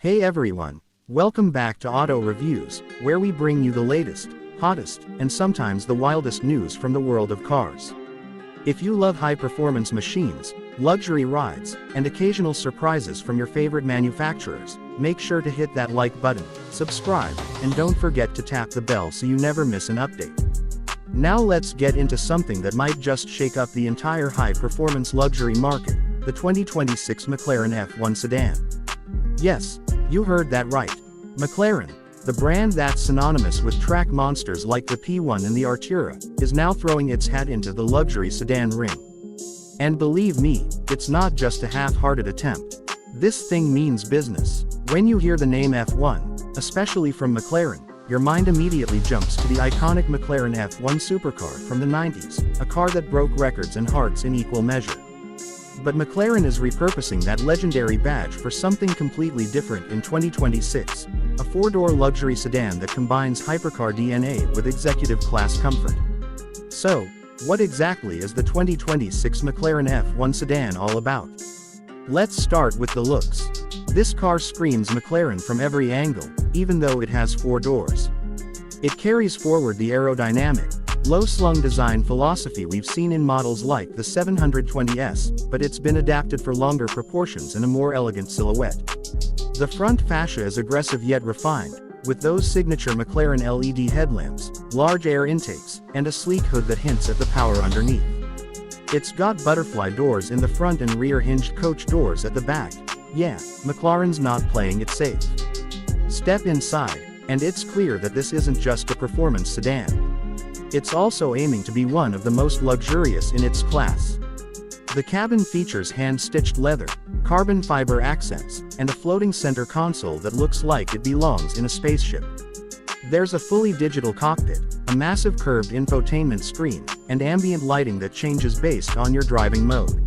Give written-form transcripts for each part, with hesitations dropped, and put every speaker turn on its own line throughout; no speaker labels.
Hey everyone, welcome back to Auto Reviews, where we bring you the latest, hottest, and sometimes the wildest news from the world of cars. If you love high-performance machines, luxury rides, and occasional surprises from your favorite manufacturers, make sure to hit that like button, subscribe, and don't forget to tap the bell so you never miss an update. Now let's get into something that might just shake up the entire high-performance luxury market, the 2026 McLaren F1 sedan. Yes, you heard that right. McLaren, the brand that's synonymous with track monsters like the P1 and the Artura, is now throwing its hat into the luxury sedan ring. And believe me, it's not just a half-hearted attempt. This thing means business. When you hear the name F1, especially from McLaren, your mind immediately jumps to the iconic McLaren F1 supercar from the 90s, a car that broke records and hearts in equal measure. But McLaren is repurposing that legendary badge for something completely different in 2026, a four-door luxury sedan that combines hypercar DNA with executive-class comfort. So, what exactly is the 2026 McLaren F1 sedan all about? Let's start with the looks. This car screams McLaren from every angle, even though it has four doors. It carries forward the aerodynamic, low-slung design philosophy we've seen in models like the 720S, but it's been adapted for longer proportions and a more elegant silhouette. The front fascia is aggressive yet refined, with those signature McLaren LED headlamps, large air intakes, and a sleek hood that hints at the power underneath. It's got butterfly doors in the front and rear hinged coach doors at the back. Yeah, McLaren's not playing it safe. Step inside, and it's clear that this isn't just a performance sedan. It's also aiming to be one of the most luxurious in its class. The cabin features hand-stitched leather, carbon fiber accents, and a floating center console that looks like it belongs in a spaceship. There's a fully digital cockpit, a massive curved infotainment screen, and ambient lighting that changes based on your driving mode.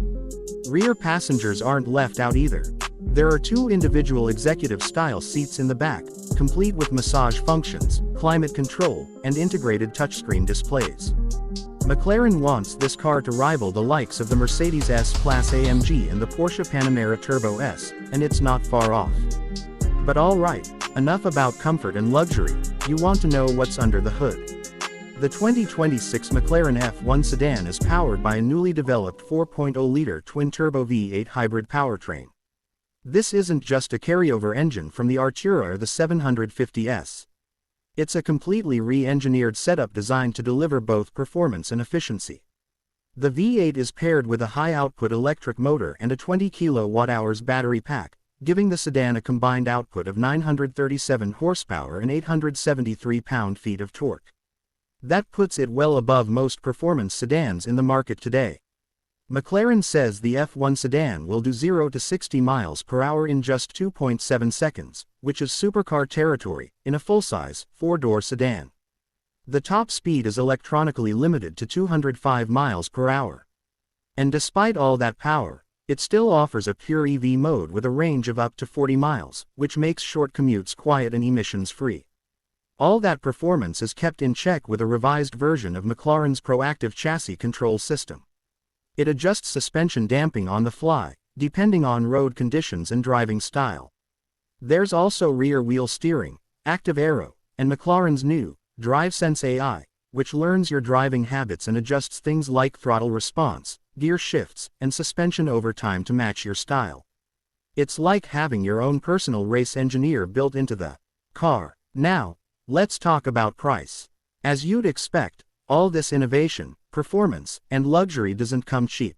Rear passengers aren't left out either. There are two individual executive-style seats in the back, complete with massage functions, climate control, and integrated touchscreen displays. McLaren wants this car to rival the likes of the Mercedes S-Class AMG and the Porsche Panamera Turbo S, and it's not far off. But alright, enough about comfort and luxury, you want to know what's under the hood. The 2026 McLaren F1 sedan is powered by a newly developed 4.0-liter twin-turbo V8 hybrid powertrain. This isn't just a carryover engine from the Artura or the 750S. It's a completely re-engineered setup designed to deliver both performance and efficiency. The V8 is paired with a high-output electric motor and a 20 kWh battery pack, giving the sedan a combined output of 937 horsepower and 873 pound-feet of torque. That puts it well above most performance sedans in the market today. McLaren says the F1 sedan will do 0 to 60 miles per hour in just 2.7 seconds, which is supercar territory, in a full-size, four-door sedan. The top speed is electronically limited to 205 miles per hour. And despite all that power, it still offers a pure EV mode with a range of up to 40 miles, which makes short commutes quiet and emissions-free. All that performance is kept in check with a revised version of McLaren's proactive chassis control system. It adjusts suspension damping on the fly, depending on road conditions and driving style. There's also rear-wheel steering, active aero, and McLaren's new DriveSense AI, which learns your driving habits and adjusts things like throttle response, gear shifts, and suspension over time to match your style. It's like having your own personal race engineer built into the car. Now, let's talk about price. As you'd expect, all this innovation, performance, and luxury doesn't come cheap.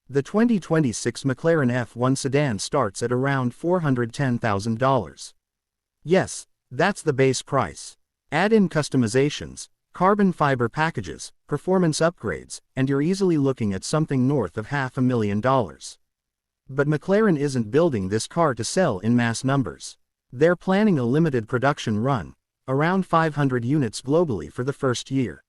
The 2026 McLaren F1 sedan starts at around $410,000. Yes, that's the base price. Add in customizations, carbon fiber packages, performance upgrades, and you're easily looking at something north of $500,000. But McLaren isn't building this car to sell in mass numbers. They're planning a limited production run, around 500 units globally for the first year.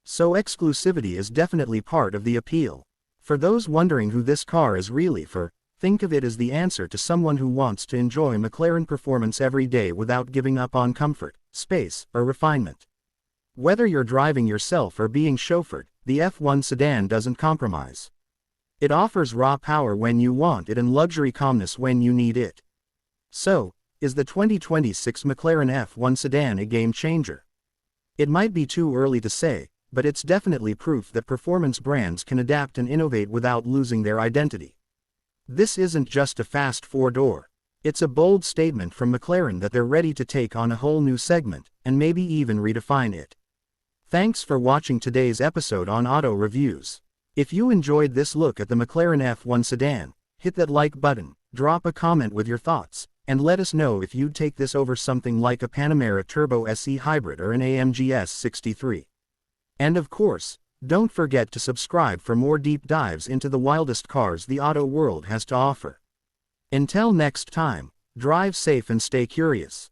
So exclusivity is definitely part of the appeal. For those wondering who this car is really for, think of it as the answer to someone who wants to enjoy McLaren performance every day without giving up on comfort, space, or refinement. Whether you're driving yourself or being chauffeured, the F1 sedan doesn't compromise. It offers raw power when you want it and luxury calmness when you need it. So, is the 2026 McLaren F1 sedan a game changer? It might be too early to say, but it's definitely proof that performance brands can adapt and innovate without losing their identity. This isn't just a fast four-door. It's a bold statement from McLaren that they're ready to take on a whole new segment, and maybe even redefine it. Thanks for watching today's episode on Auto Reviews. If you enjoyed this look at the McLaren F1 sedan, hit that like button, drop a comment with your thoughts, and let us know if you'd take this over something like a Panamera Turbo SE Hybrid or an AMG S63. And of course, don't forget to subscribe for more deep dives into the wildest cars the auto world has to offer. Until next time, drive safe and stay curious.